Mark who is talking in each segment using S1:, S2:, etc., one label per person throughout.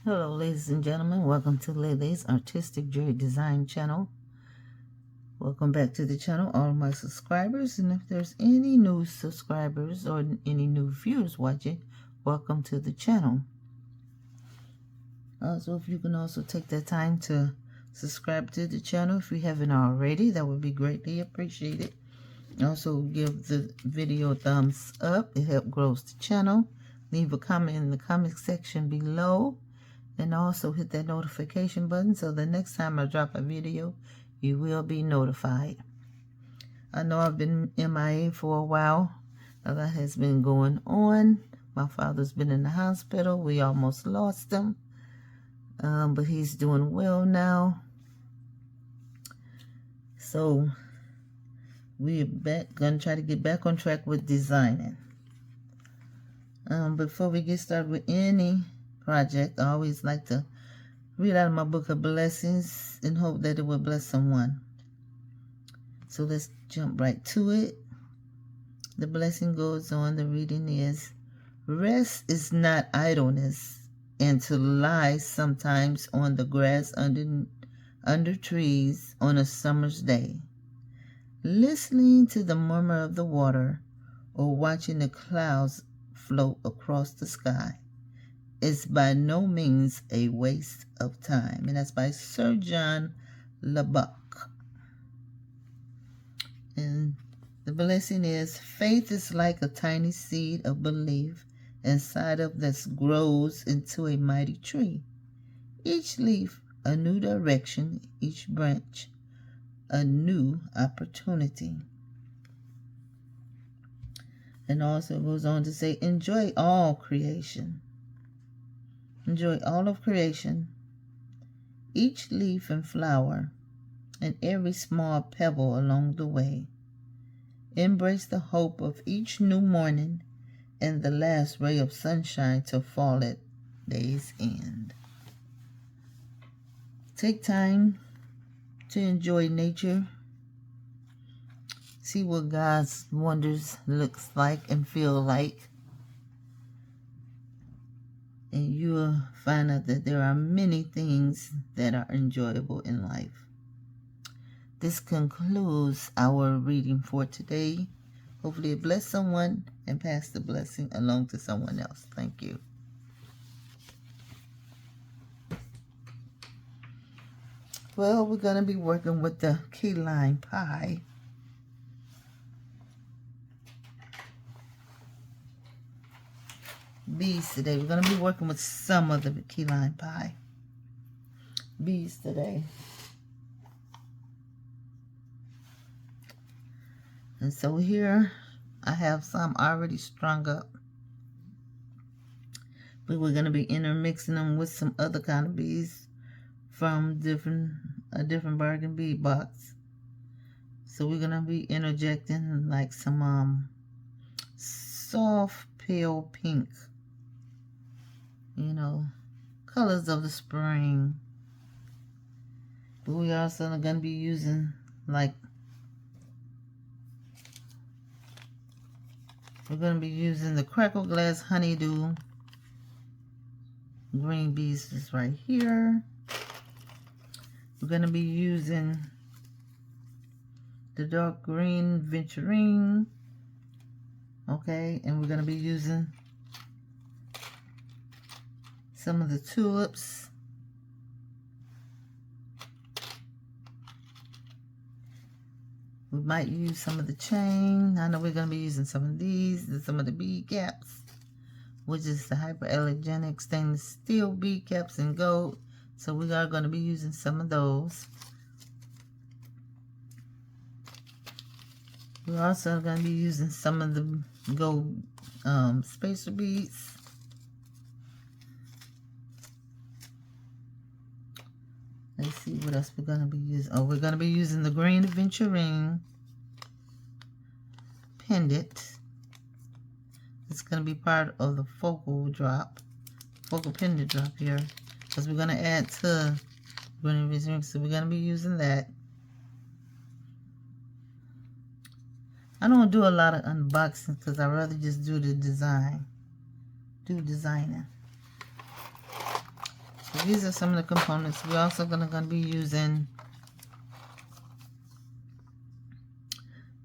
S1: Hello ladies and gentlemen, welcome to Lily's Artistic Jewelry Design channel. Welcome back to the channel, all my subscribers, and if there's any new subscribers or any new viewers watching, welcome to the channel. Also, if you can also take that time to subscribe to the channel if you haven't already, that would be greatly appreciated. Also, give the video a thumbs up, it helps grow the channel. Leave a comment in the comment section below. And also hit that notification button so the next time I drop a video, you will be notified. I know I've been MIA for a while. A lot has been going on. My father's been in the hospital. We almost lost him. But he's doing well now. So we're gonna try to get back on track with designing. Before we get started with any project, I always like to read out of my book of blessings and hope that it will bless someone. So let's jump right to it. The blessing goes on. The reading is, rest is not idleness, and to lie sometimes on the grass under trees on a summer's day, listening to the murmur of the water or watching the clouds float across the sky is by no means a waste of time. And that's by Sir John Lubbock. And the blessing is, faith is like a tiny seed of belief inside of that grows into a mighty tree. Each leaf a new direction, each branch a new opportunity. And also it goes on to say, enjoy all creation. Enjoy all of creation, each leaf and flower, and every small pebble along the way. Embrace the hope of each new morning and the last ray of sunshine to fall at day's end. Take time to enjoy nature. See what God's wonders looks like and feel like. And you will find out that there are many things that are enjoyable in life. This concludes our reading for today. Hopefully it bless someone and pass the blessing along to someone else. Thank you. Well, we're going to be working with the KeyLime pie. Beads today. We're going to be working with some of the KeyLime pie beads today. And so here I have some already strung up. But we're going to be intermixing them with some other kind of beads from a different bargain bead box. So we're going to be interjecting like some soft pale pink, colors of the spring. But we also are going to be using we're going to be using the crackle glass honeydew green beads is right here. We're going to be using the dark green Aventurine. Okay, and we're going to be using some of the tulips. We might use some of the chain. I know we're going to be using some of these and some of the bead caps, which is the hyperallergenic stainless steel bead caps in gold. So we are going to be using some of those. We're also going to be using some of the gold spacer beads. Let's see what else we're going to be using. Oh, we're going to be using the green Aventurine pendant. It's going to be part of the focal pendant drop here. Because we're going to add to green Aventurine. So we're going to be using that. I don't do a lot of unboxing because I rather just do the designing. these are some of the components. We're also gonna be using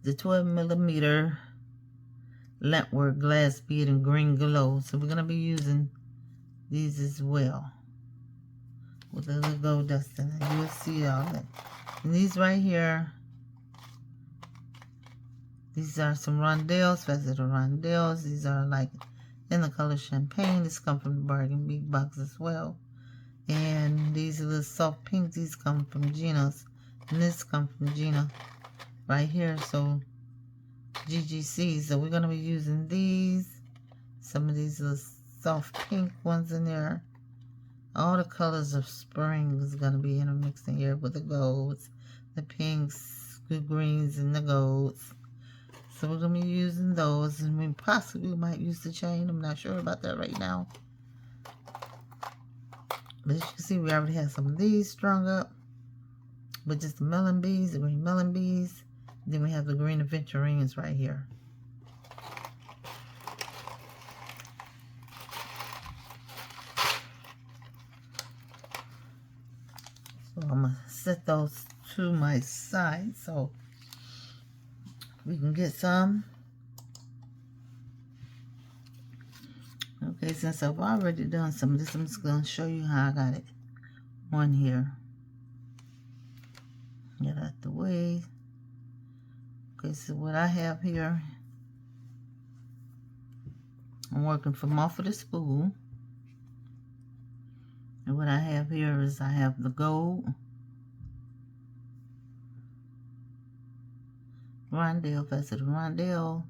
S1: the 12mm lampwork glass bead and green glow. So we're gonna be using these as well with a little gold dust in it. You'll see all that. And these right here, these are some rondels, faceted rondels. These are like in the color champagne. This come from the bargain big box as well. And these are the soft pink. These come from Gina's. And this come from Gina right here. So GGC. So we're going to be using these. Some of these little soft pink ones in there. All the colors of spring is going to be intermixed in here with the golds, the pinks, the greens, and the golds. So we're going to be using those, and we possibly might use the chain. I'm not sure about that right now. But as you can see, we already have some of these strung up with just the melon beads, the green melon beads. Then we have the green Aventurines right here. So I'm going to set those to my side so we can get some. Okay, since I've already done some of this, I'm just going to show you how I got it on here. Get out the way. Okay, so what I have here, I'm working from off of the spool. And what I have here is I have the gold rondel, faceted rondel,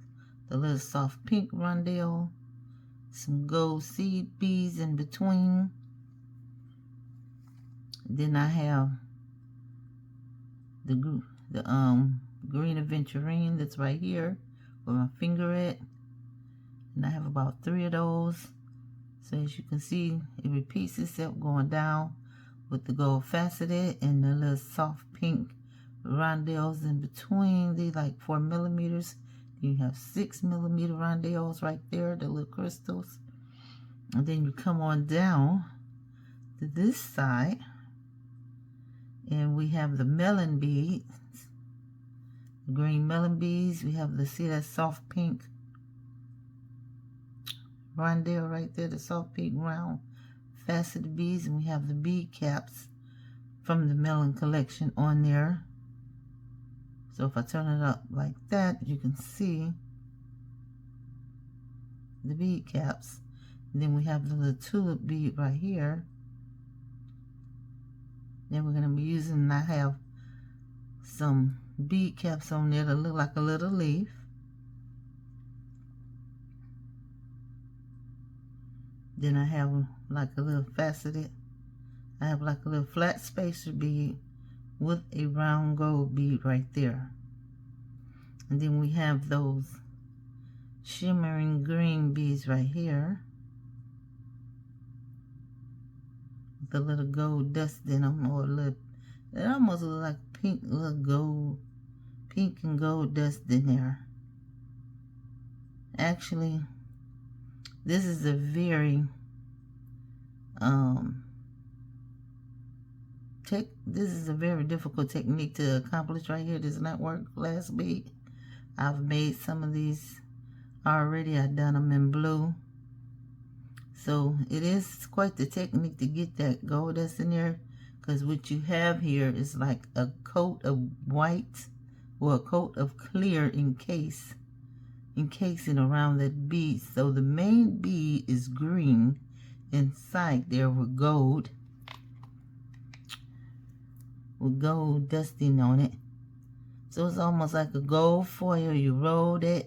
S1: the little soft pink rondel, some gold seed beads in between. Then I have the green Aventurine that's right here where my finger at. And I have about 3 of those. So as you can see, it repeats itself going down with the gold faceted and the little soft pink rondels in between. These like 4mm. You have 6mm rondels right there, the little crystals. And then you come on down to this side, and we have the melon beads, the green melon beads. We have the, see that soft pink rondel right there, the soft pink round faceted beads, and we have the bead caps from the melon collection on there. So if I turn it up like that, you can see the bead caps. And then we have the little tulip bead right here. Then we're going to be using, and I have some bead caps on there that look like a little leaf. Then I have like a little faceted, I have like a little flat spacer bead with a round gold bead right there. And then we have those shimmering green beads right here. The little gold dust in them, or a little, it almost looks like pink, little gold, pink and gold dust in there. Actually, this is a very this is a very difficult technique to accomplish right here. This lampwork glass bead. I've made some of these already. I've done them in blue. So it is quite the technique to get that gold dust in there, because what you have here is like a coat of white or a coat of clear encasing around that bead. So the main bead is green inside there with gold dusting on it. So it's almost like a gold foil. You roll that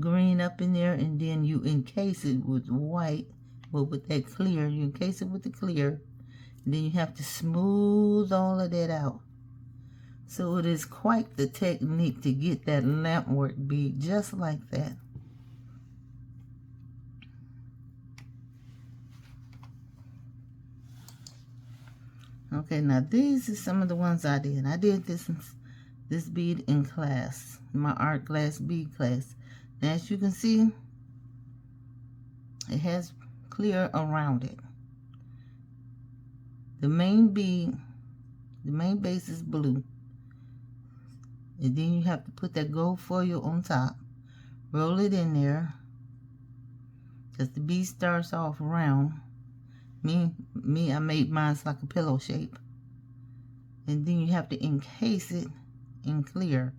S1: green up in there, and then you encase it with white, but with that clear. You encase it with the clear, and then you have to smooth all of that out. So it is quite the technique to get that lampwork bead just like that. Okay, now these are some of the ones I did. I did this bead in class, my art glass bead class. Now as you can see, it has clear around it. The main bead, the main base is blue. And then you have to put that gold foil on top. Roll it in there. Because the bead starts off round. I made mine like a pillow shape. And then you have to encase it in clear.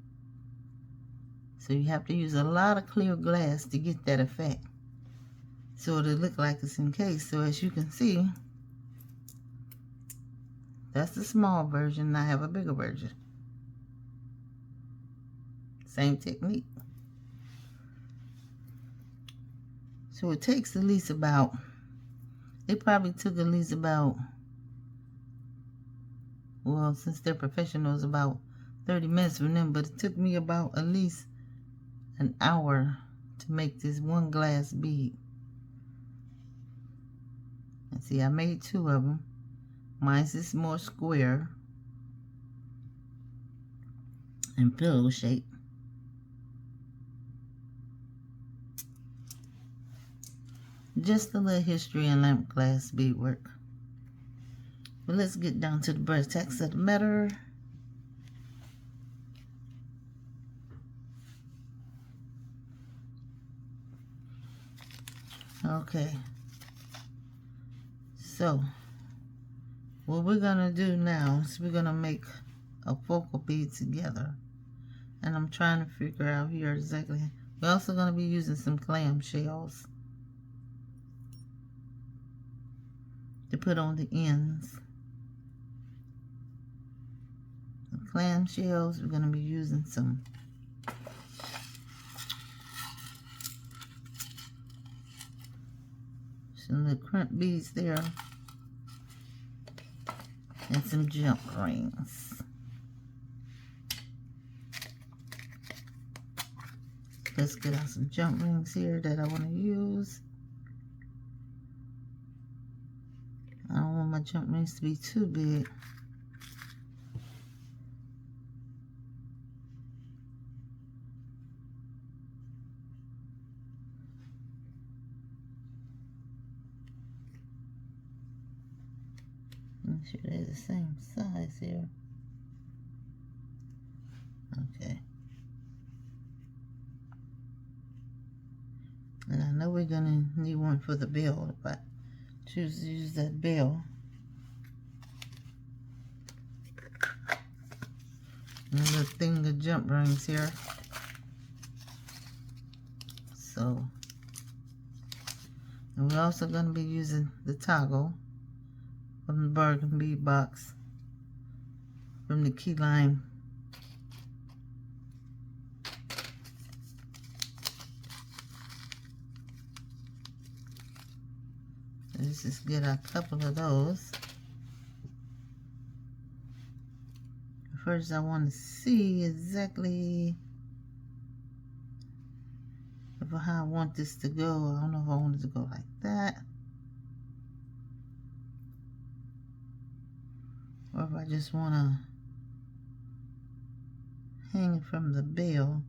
S1: So you have to use a lot of clear glass to get that effect. So it'll look like it's encased. So as you can see, that's the small version, and I have a bigger version. Same technique. So it takes at least about, it probably took at least about, well, since they're professionals, about 30 minutes from them, but it took me about at least an hour to make this one glass bead. And see, I made 2 of them. Mine's is more square and pillow shape. Just a little history in lamp glass beadwork. But let's get down to the vertex of the matter. Okay. So, what we're gonna do now is we're gonna make a focal bead together. And I'm trying to figure out here exactly. We're also gonna be using some clam shells to put on the ends. The clam shells, we're gonna be using some little crimp beads there. And some jump rings. Let's get out some jump rings here that I want to use. I don't want my jump rings to be too big. Make sure they're the same size here. Okay. And I know we're gonna need one for the bell, but choose to use that bell. Another thing of jump rings here. So, and we're also gonna be using the toggle from the bargain bead box from the KeyLime. Let's just get a couple of those. First, I want to see exactly how I want this to go. I don't know if I want it to go like that, or if I just want to hang it from the bell.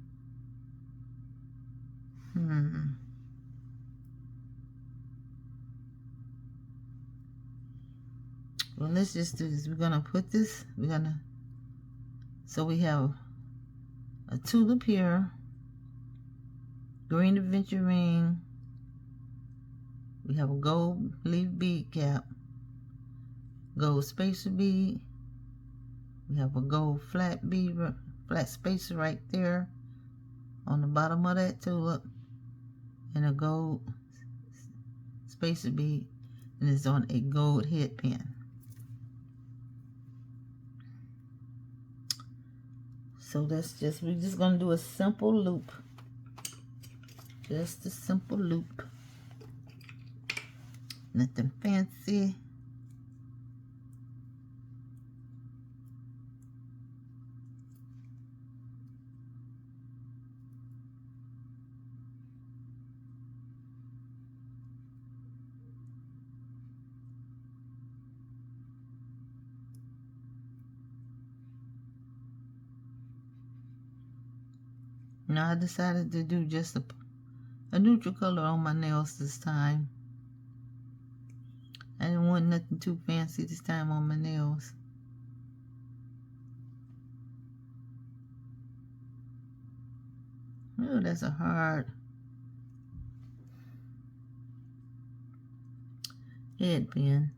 S1: Well, let's just do this. We're gonna put this, so we have a tulip here, green aventurine, we have a gold leaf bead cap, gold spacer bead, we have a gold flat bead, flat spacer right there on the bottom of that tulip, and a gold spacer bead, and it's on a gold head pin. So that's just, we're just gonna do a simple loop. Just a simple loop. Nothing fancy. Now I decided to do just a neutral color on my nails this time. I didn't want nothing too fancy this time on my nails. Oh, that's a hard headband.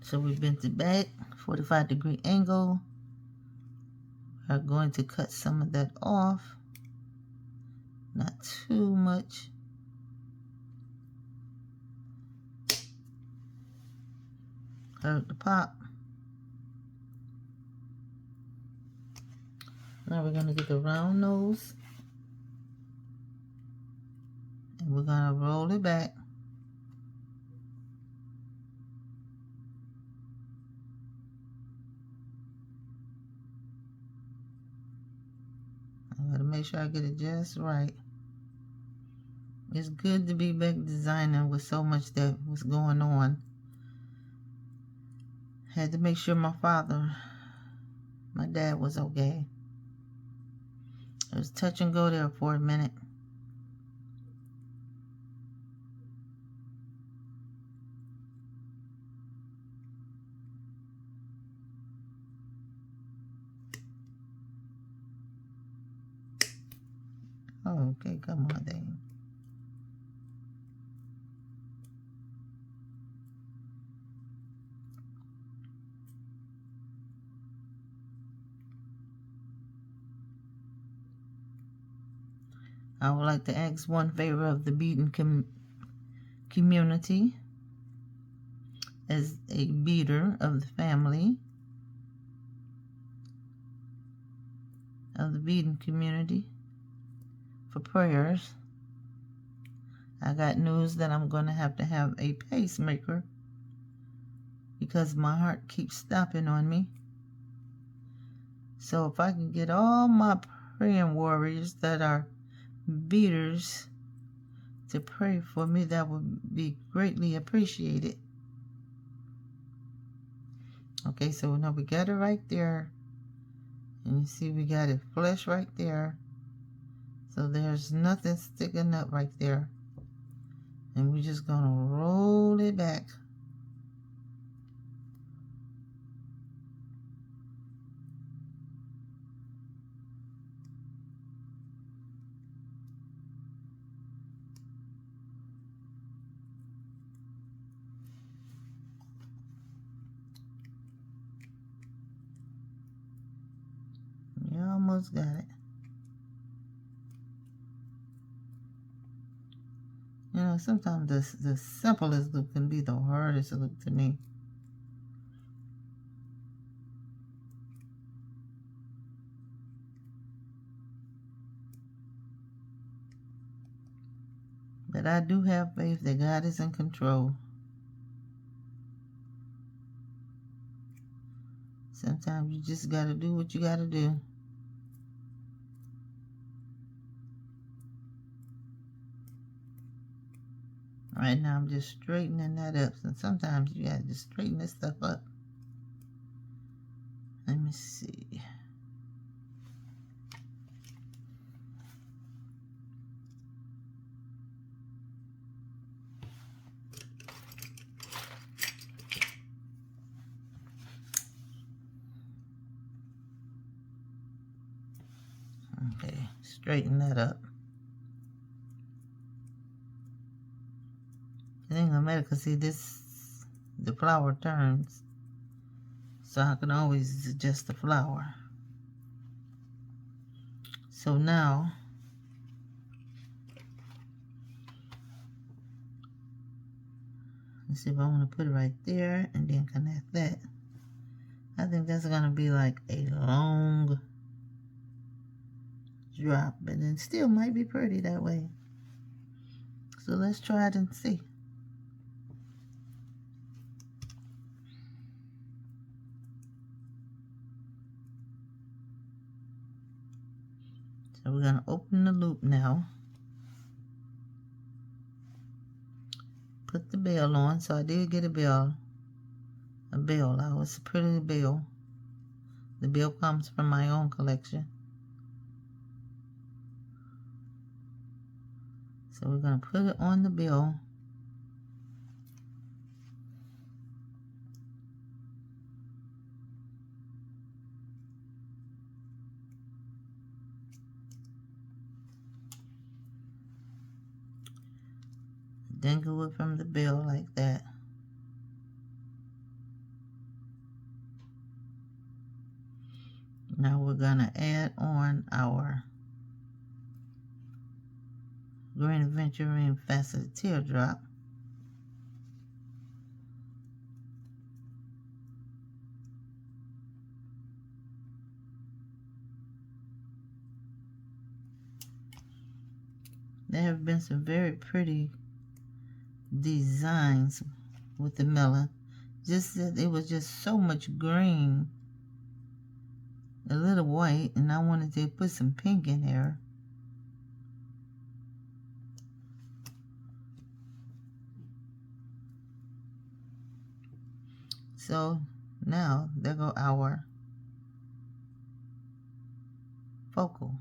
S1: So we bent it back, 45-degree angle. We're going to cut some of that off. Not too much. Hurt the pop. Now we're going to get the round nose. And we're going to roll it back. I gotta make sure I get it just right. It's good to be back designing with so much that was going on. Had to make sure my dad was okay. It was touch and go there for a minute. Oh, okay, come on, then. I would like to ask one favor of the beading community. As a beader of the family, of the beading community, for prayers. I got news that I'm going to have a pacemaker because my heart keeps stopping on me. So if I can get all my praying warriors that are beaters to pray for me, that would be greatly appreciated. Okay, so now we got it right there. And you see we got it flush right there. So there's nothing sticking up right there. And we're just going to roll it back. You almost got it. You know, sometimes the simplest loop can be the hardest loop to me. But I do have faith that God is in control. Sometimes you just got to do what you got to do. Right now I'm just straightening that up. And sometimes you got to just straighten this stuff up. Let me see. Okay, straighten that up. It ain't gonna matter because see the flower turns. So I can always adjust the flower. So now, let's see if I want to put it right there and then connect that. I think that's gonna be like a long drop, but it still might be pretty that way. So let's try it and see. So we're going to open the loop now. Put the bell on. So I did get a bell. I was a pretty bell. The bell comes from my own collection. So we're going to put it on the bell. dangle it from the bill like that. Now we're gonna add on our green aventurine faceted teardrop. There have been some very pretty designs with the melon. Just that it was just so much green, a little white, and I wanted to put some pink in there. So now there go our focal.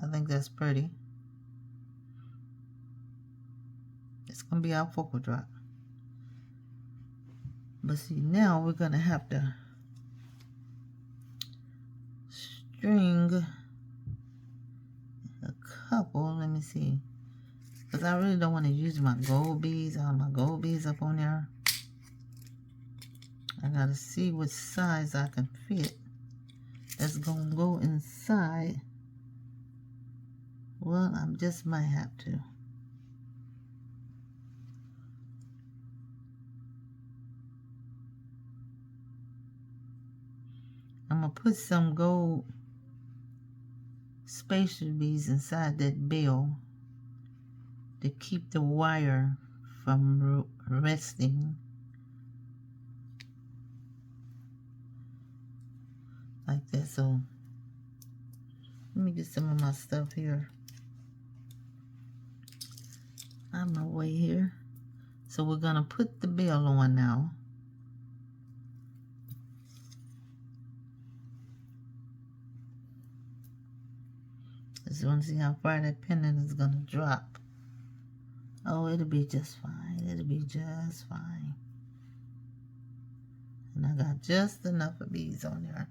S1: I think that's pretty. It's gonna be our focal drop. But see, now we're gonna have to string a couple. Let me see, because I really don't want to use my gold beads, all my gold beads up on there. I gotta see what size I can fit that's gonna go inside. Well, I just might have to. I'm gonna put some gold spatial beads inside that bill to keep the wire from resting. Like that. So let me get some of my stuff here out of my way here. So we're gonna put the bill on now. Just want to see how far that pendant is gonna drop. Oh, it'll be just fine. It'll be just fine. And I got just enough of beads on there.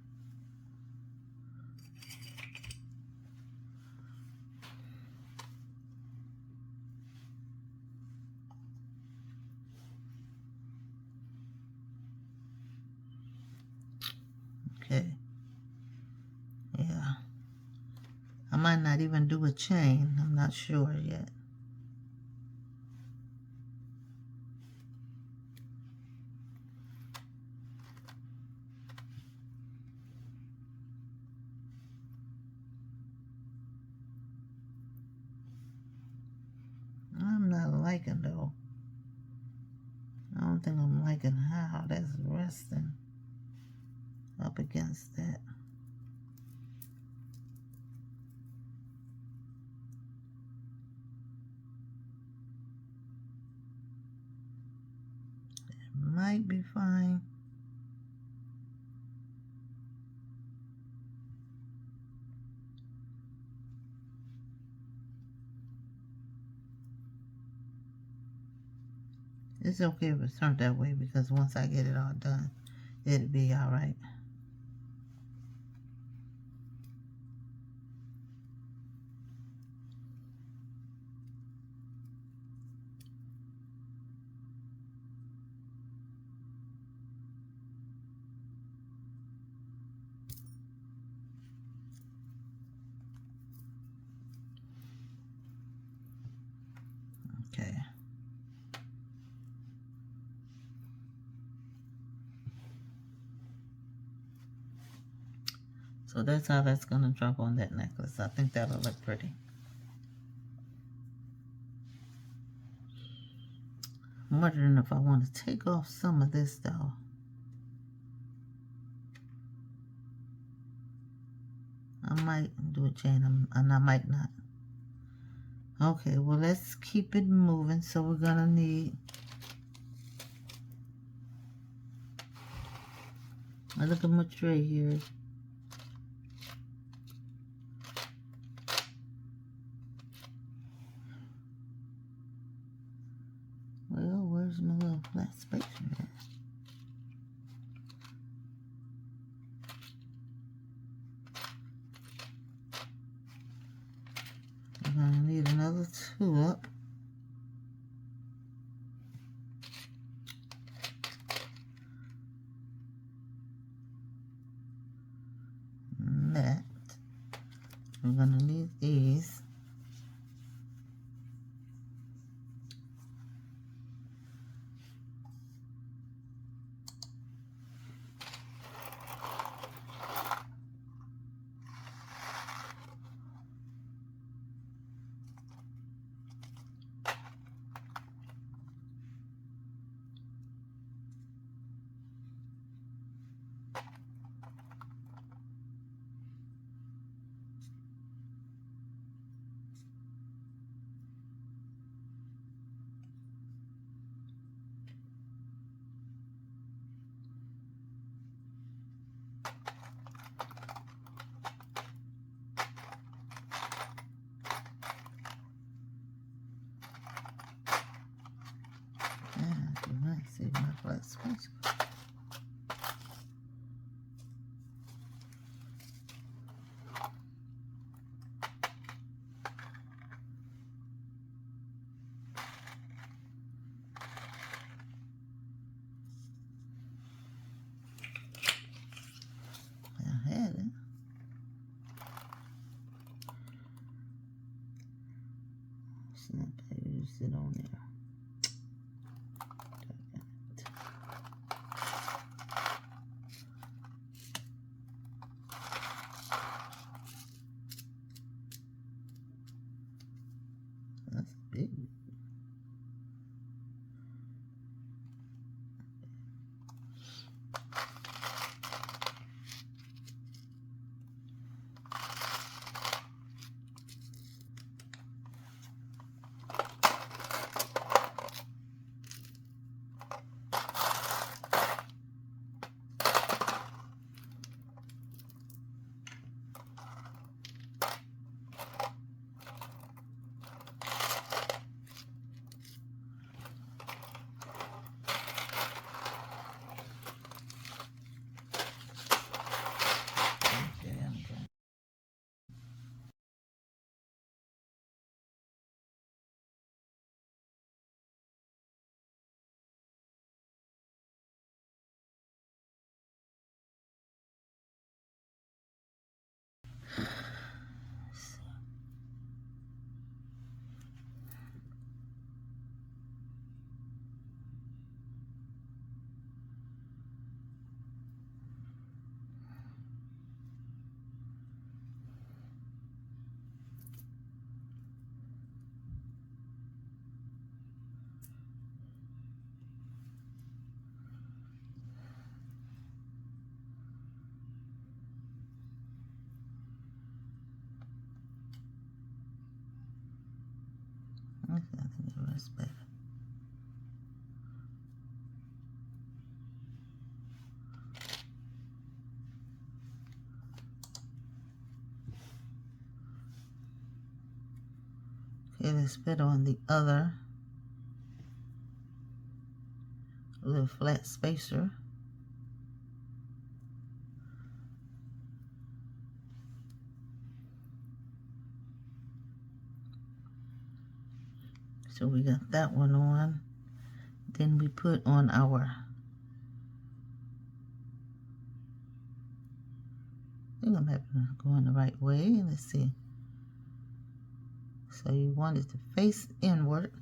S1: Okay. Yeah. I might not even do a chain. I'm not sure yet. I'm not liking though. I don't think I'm liking how that's resting up against that. It might be fine. It's okay if it's turned that way, because once I get it all done, it'll be all right. Okay. So that's how that's going to drop on that necklace. I think that'll look pretty. I'm wondering if I want to take off some of this though. I might do a chain and I might not. Okay, well, let's keep it moving. So we're going to need, I look at my tray here. Well, where's my little flat space at? We're going to need another tulip. we're going to need these. See my black space. I had it. Snap, I used it on there. That's big. I think the rest better. Okay, let's put on the other little flat spacer. So we got that one on. Then we put on our, I think I'm having to go in the right way. Let's see. So you want it to face inward.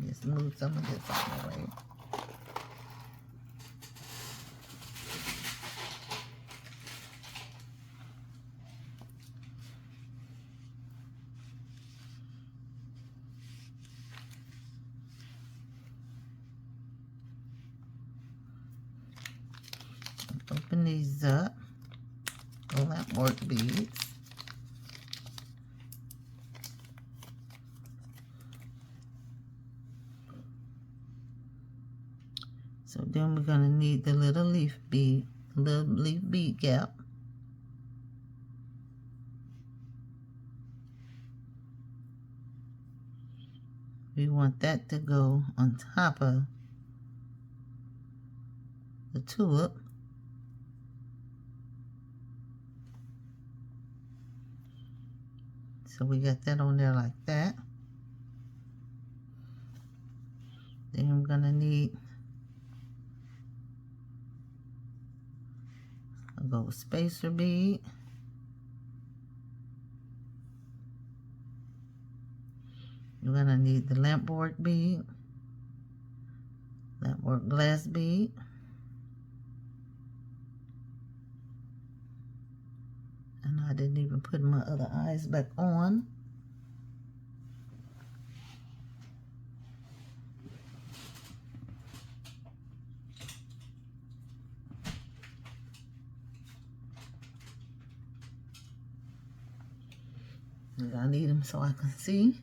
S1: Just move some of this out of the way. Open these up. Pull out more beads. So then we're going to need the little leaf bead, gap. We want that to go on top of the tulip. So we got that on there like that. Then I'm gonna need a gold spacer bead. You're gonna need the lampwork bead, lampwork glass bead, and I didn't even put my other eyes back on. I need them so I can see.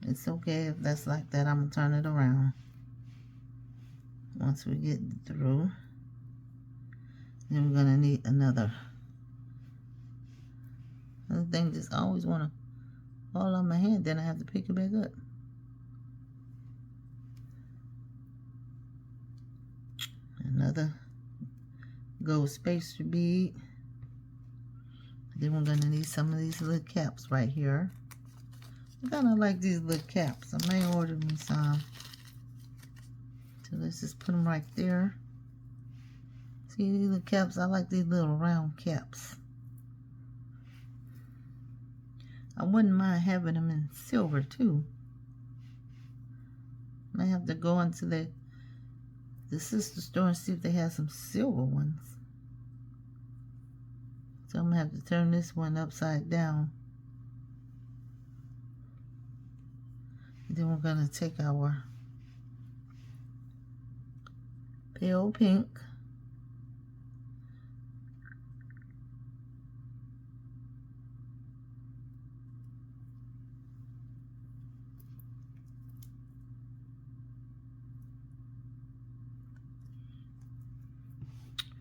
S1: It's okay if that's like that. I'm gonna turn it around once we get through. Then we're gonna need another thing. Just always want to fall on my hand, then I have to pick it back up. Another gold spacer bead. Then we're gonna need some of these little caps right here. I kind of like these little caps. I may order me some. So let's just put them right there. See these little caps? I like these little round caps. I wouldn't mind having them in silver too. I have to go into the sister store and see if they have some silver ones. So I'm gonna have to turn this one upside down. And then we're gonna take our pale pink,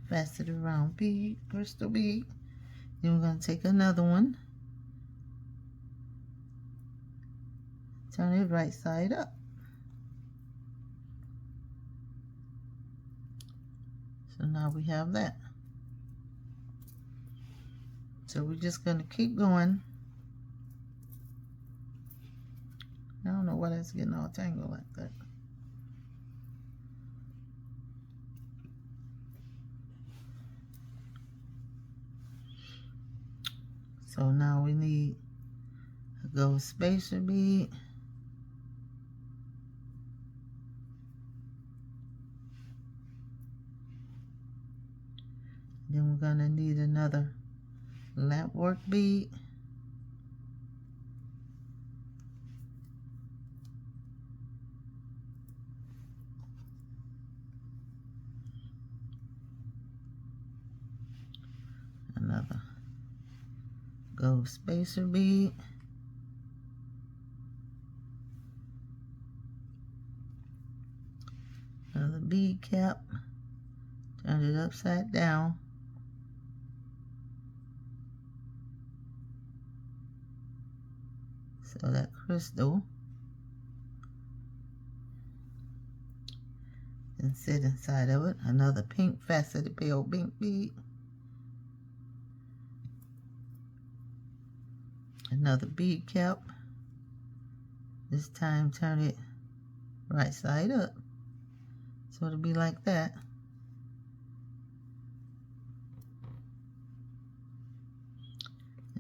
S1: faceted round bead, crystal bead. Then we're going to take another one, turn it right side up. So now we have that. So we're just going to keep going. I don't know why that's getting all tangled like that. So now we need a gold spacer bead. Then we're going to need another lampwork bead. Another gold spacer bead. Another bead cap. Turn it upside down. So that crystal can sit inside of it. Another pink faceted pale pink bead. Another bead cap. This time turn it right side up. So it'll be like that.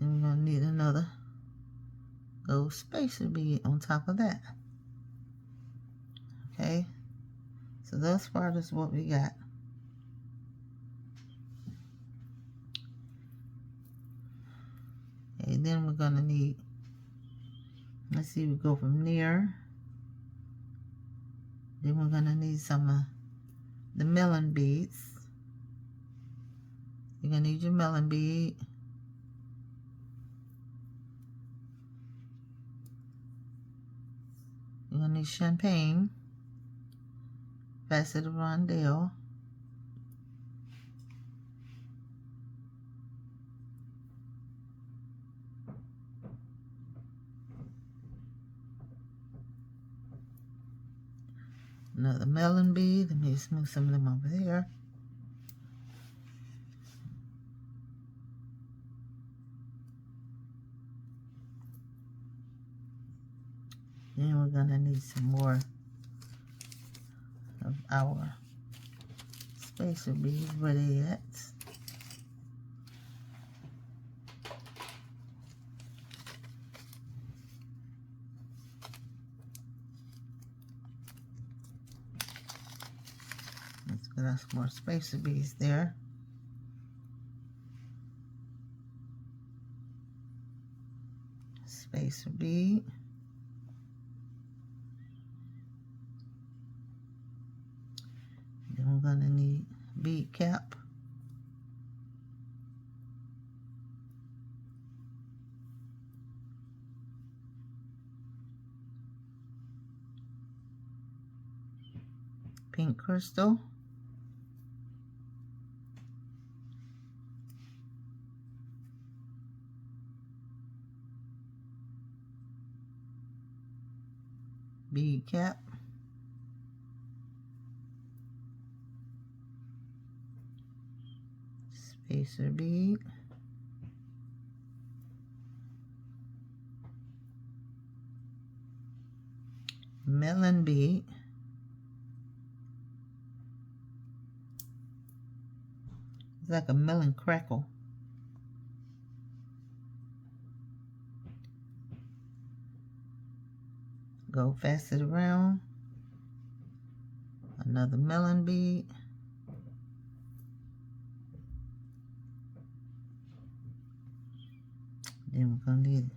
S1: And we're going to need another gold spacer bead on top of that. Okay. So thus far, that's what we got. Okay, then we're going to need, let's see, we go from there. Then we're going to need some of the melon beads. You're going to need your melon bead. You're going to need champagne, faceted rondel, another melon bead. Let me just move some of them over there. Then we're gonna need some more of our spacer beads. Where they at? Let's put us more spacer beads there. Spacer bead. Then we're gonna need bead cap. Pink crystal. Bead cap. Spacer bead. Melon bead. It's like a melon crackle. Go faceted around. Another melon bead. Then we're gonna need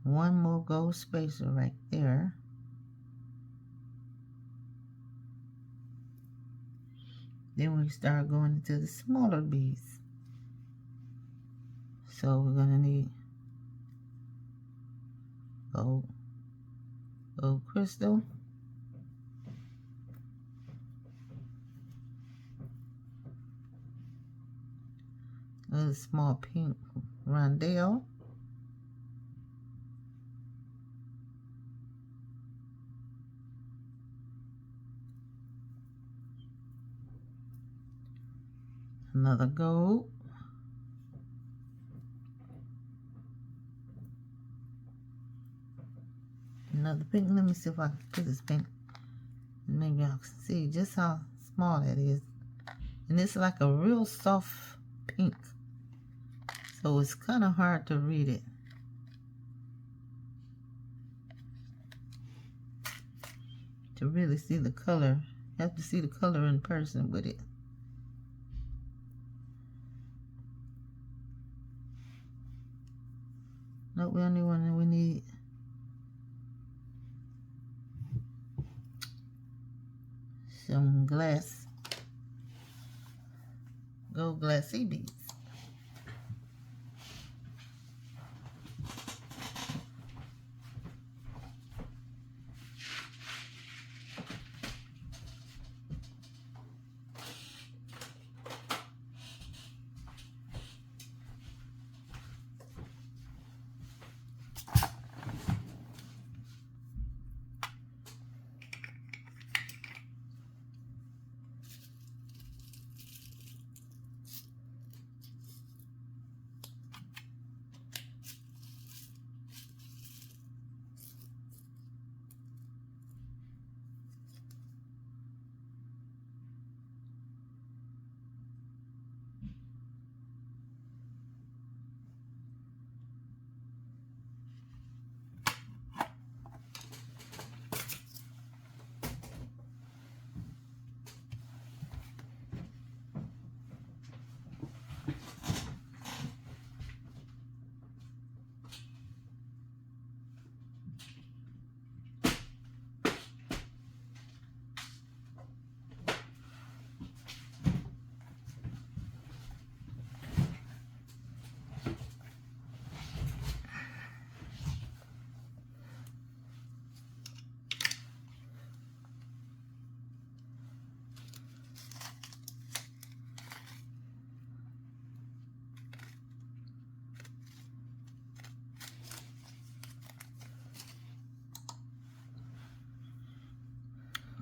S1: one more gold spacer right there. Then we start going into the smaller beads. So we're gonna need gold crystal, a small pink rondel, another gold, another pink. Let me see if I can put this pink. Maybe y'all can see just how small that is. And it's like a real soft pink. So it's kind of hard to read it. To really see the color. You have to see the color in person with it. Nope, we only one we need. Some glass, gold glass sea beads.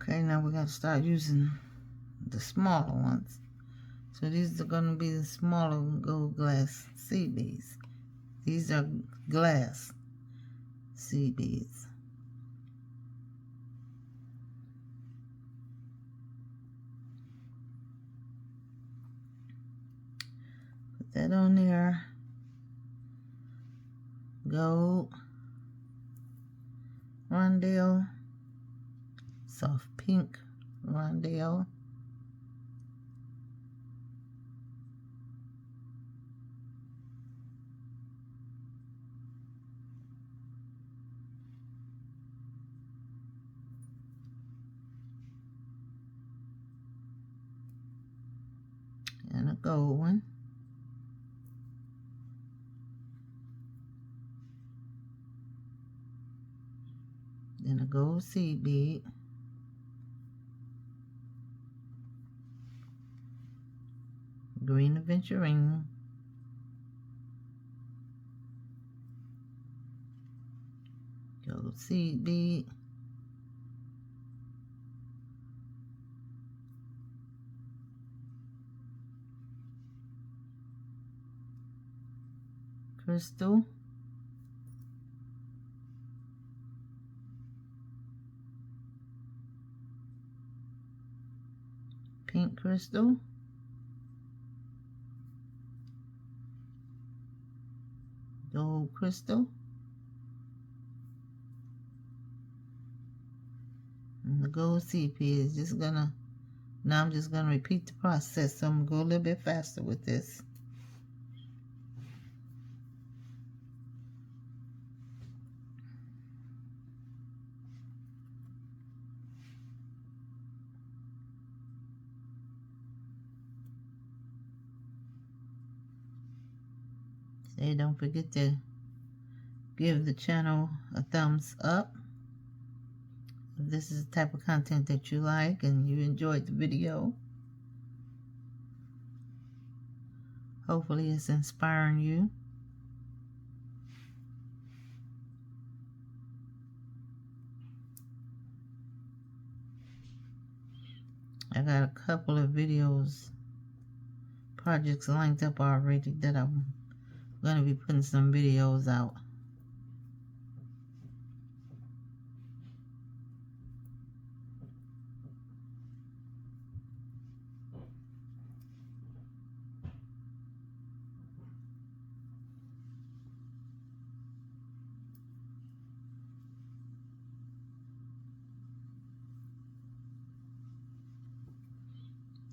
S1: Okay, now we're going to start using the smaller ones. So these are going to be the smaller gold glass sea beads. These are glass sea beads. that on there. Gold, rondel, soft pink rondel, and a gold one. Then a gold seed bead. Green Aventurine. Gold seed bead. Crystal. Pink crystal. Gold crystal. And the gold CP is just gonna, now I'm just gonna repeat the process, so I'm gonna go a little bit faster with this. Say, don't forget to give the channel a thumbs up if this is the type of content that you like and you enjoyed the video. Hopefully it's inspiring you. I got a couple of videos, projects lined up already that I'm going to be putting some videos out.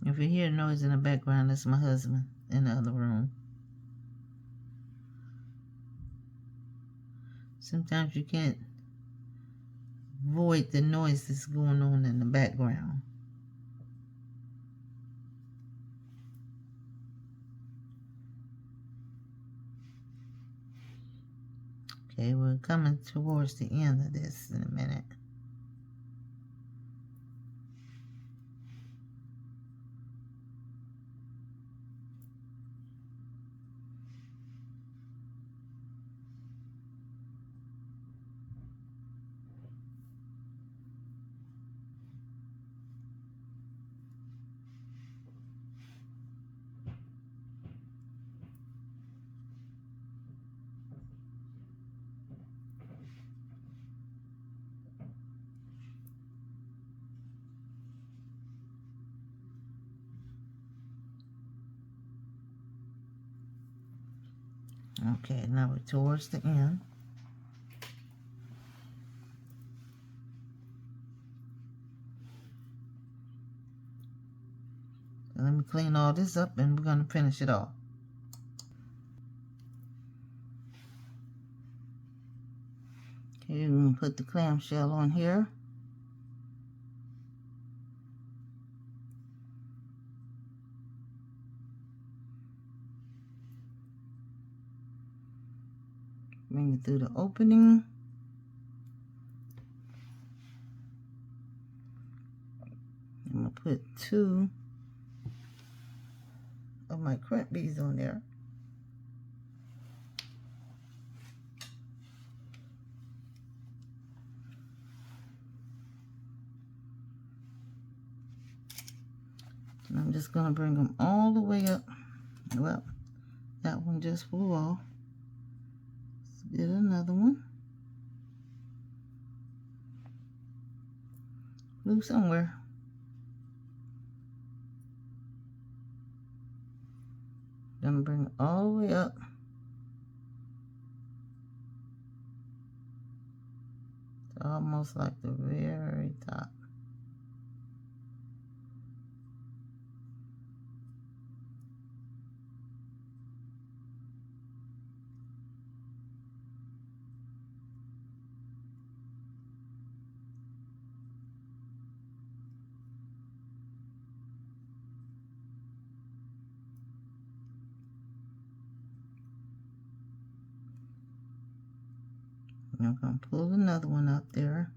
S1: If you hear noise in the background, that's my husband in the other room. Sometimes you can't avoid the noise that's going on in the background. Okay, we're coming towards the end of this in a minute. Okay, now we're towards the end. So let me clean all this up and we're going to finish it off. Okay, we're going to put the clamshell on here. Bring it through the opening. I'm going to put 2 of my crimp beads on there. And I'm just going to bring them all the way up. Well, that one just flew off. Let's get another one. Flew somewhere. I'm gonna bring it all the way up. It's almost like the very top. I'm going to pull another one up there,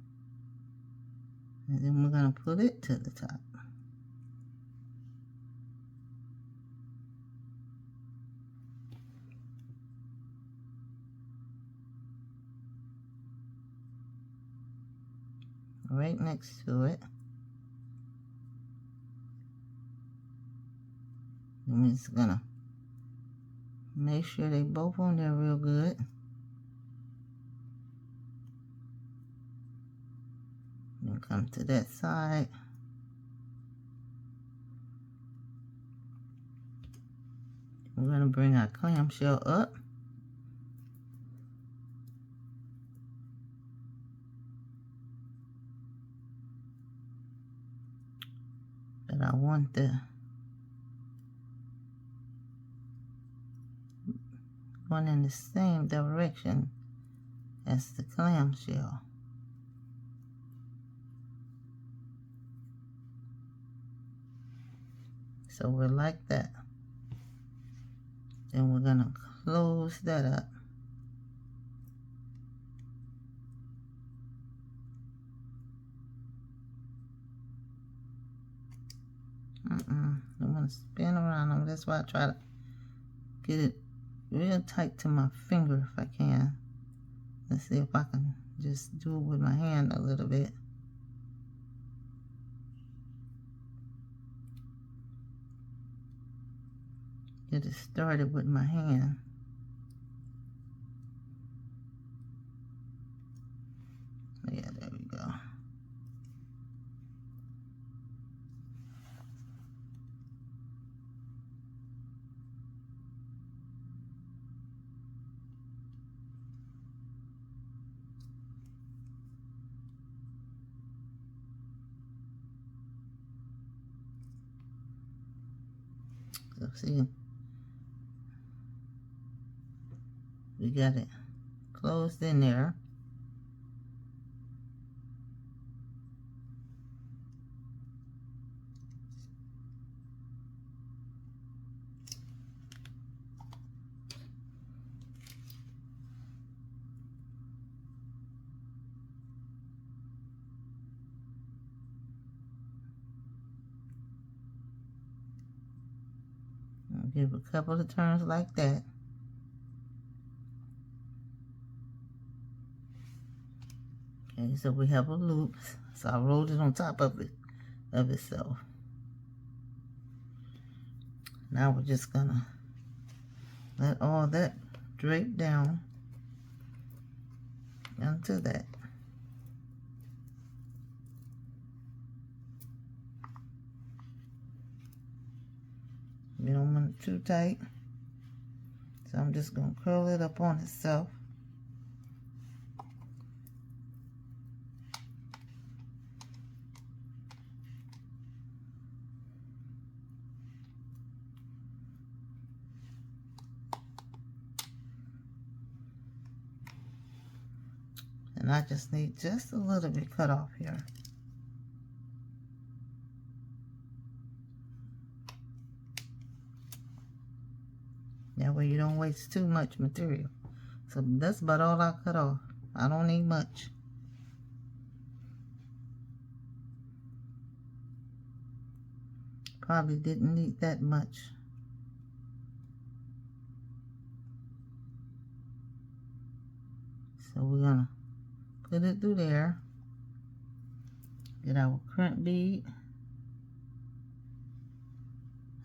S1: and then we're going to put it to the top. Right next to it. I'm just going to make sure they both on there real good. And come to that side. We're going to bring our clamshell up. But I want the one in the same direction as the clamshell. So we're like that. Then we're gonna close that up. I want to spin around them. That's why I try to get it real tight to my finger if I can. Let's see if I can just do it with my hand a little bit. Get it started with my hand. Yeah, there we go. So see, we got it closed in there. I'll give a couple of turns like that. Okay, so we have a loop. So I rolled it on top of itself. Now we're just gonna let all that drape down onto that. We don't want it too tight, so I'm just gonna curl it up on itself. And I just need just a little bit cut off here. That way you don't waste too much material. So that's about all I cut off. I don't need much. Probably didn't need that much. So we're gonna put it through there. Get our crimp bead.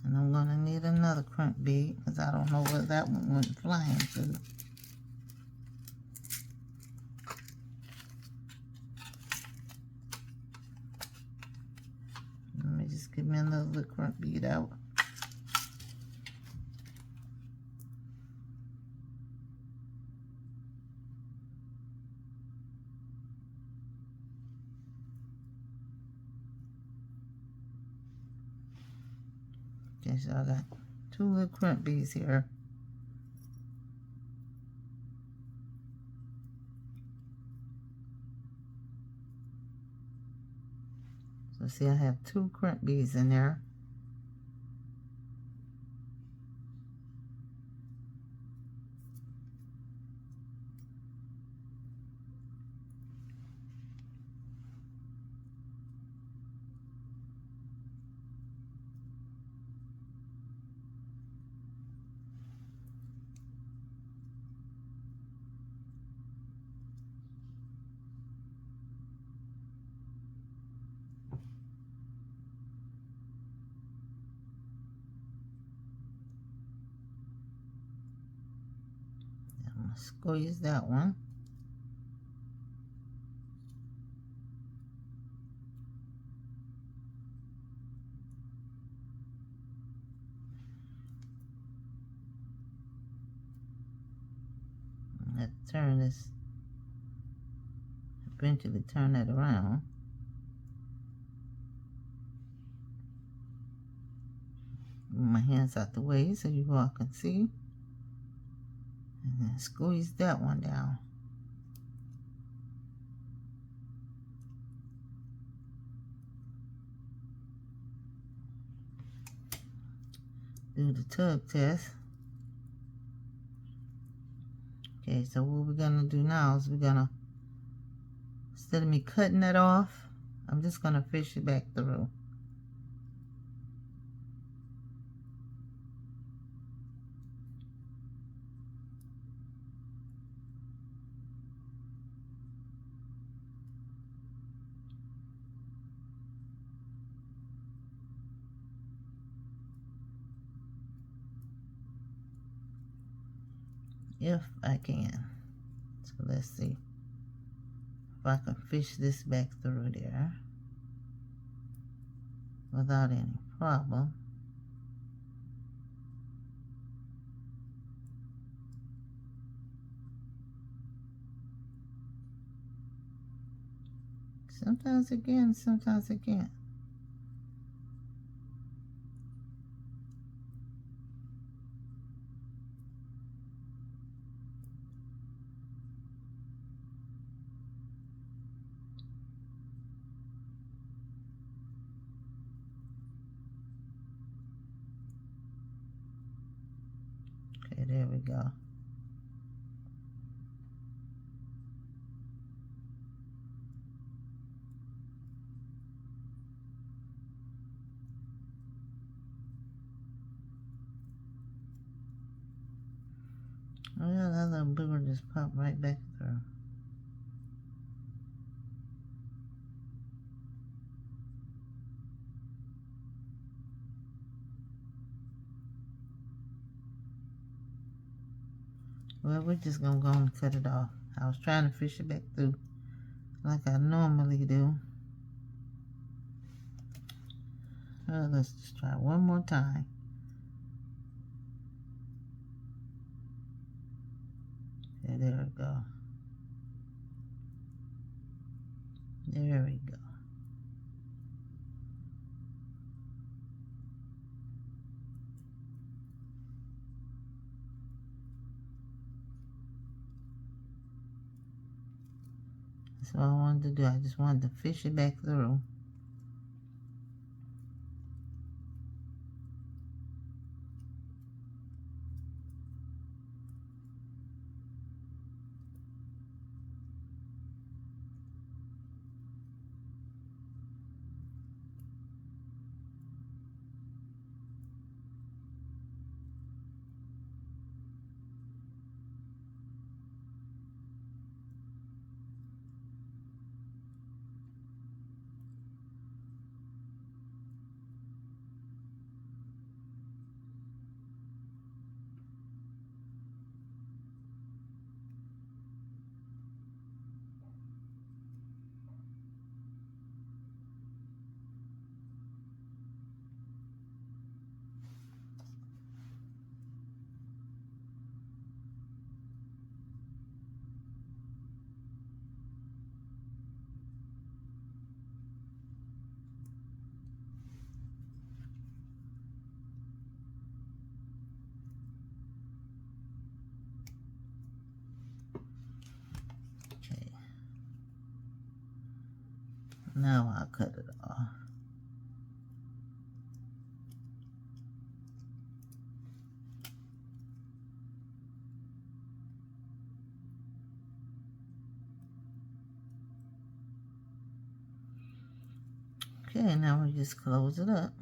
S1: And I'm gonna need another crimp bead because I don't know where that one went flying to. Let me just get me another crimp bead out. so I got 2 little crimp beads here. So see, I have 2 crimp beads in there. I'm gonna squeeze that one. Let's turn this, eventually turn that around. Move my hands out the way so you all can see. And then squeeze that one down. Do the tug test. Okay, so what we're gonna do now is we're gonna, instead of me cutting that off, I'm just gonna fish it back through. If I can. So let's see if I can fish this back through there without any problem. Sometimes it can, sometimes it can't. Okay, there we go. Well, that little booger just popped right back through. Well, we're just gonna go and cut it off. I was trying to fish it back through like I normally do. Well, let's just try one more time. Okay, there we go. There we go. That's all I wanted to do. I just wanted to fish it back through. Now I'll cut it off. Okay, now we just close it up.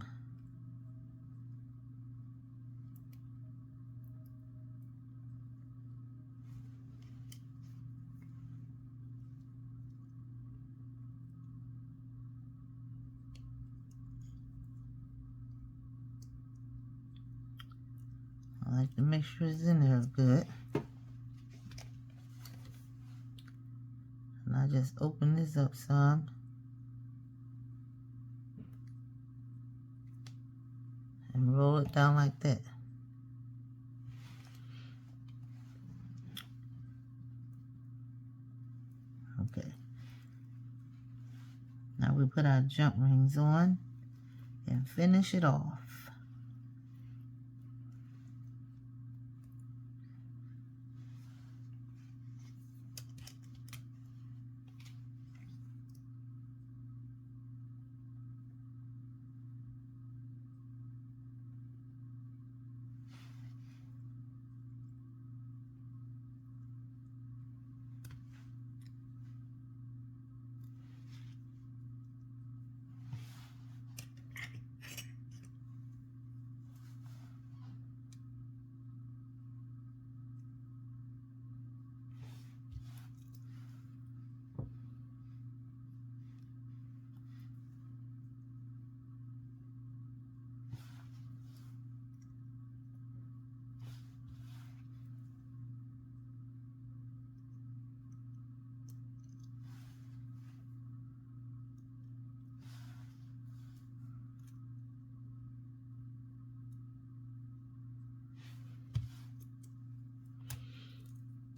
S1: I like to make sure it's in there good. And I just open this up some. And roll it down like that. Okay. Now we put our jump rings on and finish it off.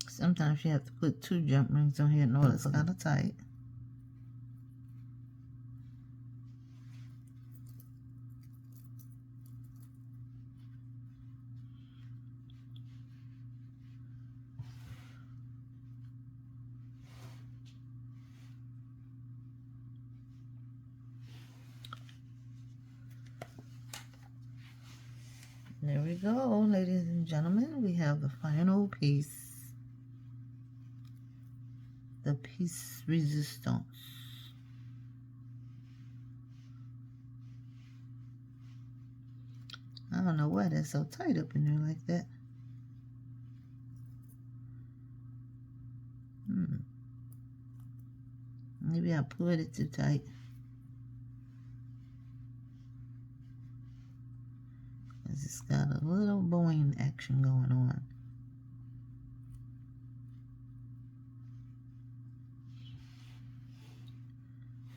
S1: Sometimes you have to put 2 jump rings on here in order it's kind of tight. There we go, ladies and gentlemen. We have the final piece. The piece resistance. I don't know why that's so tight up in there like that. Maybe I put it too tight. It's got a little bowing action going on.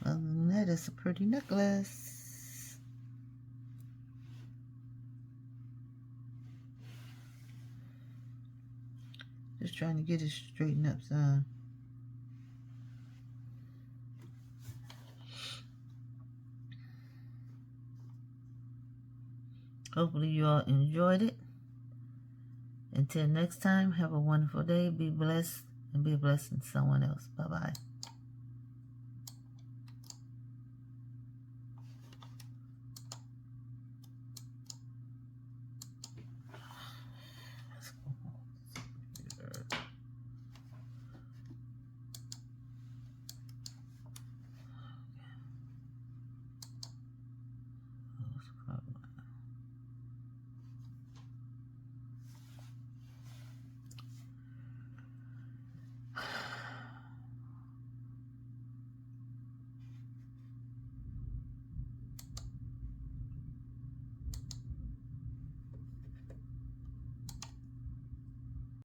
S1: Other than that, it's a pretty necklace. Just trying to get it straightened up some. Hopefully you all enjoyed it. Until next time, have a wonderful day. Be blessed and be a blessing to someone else. Bye-bye. Probably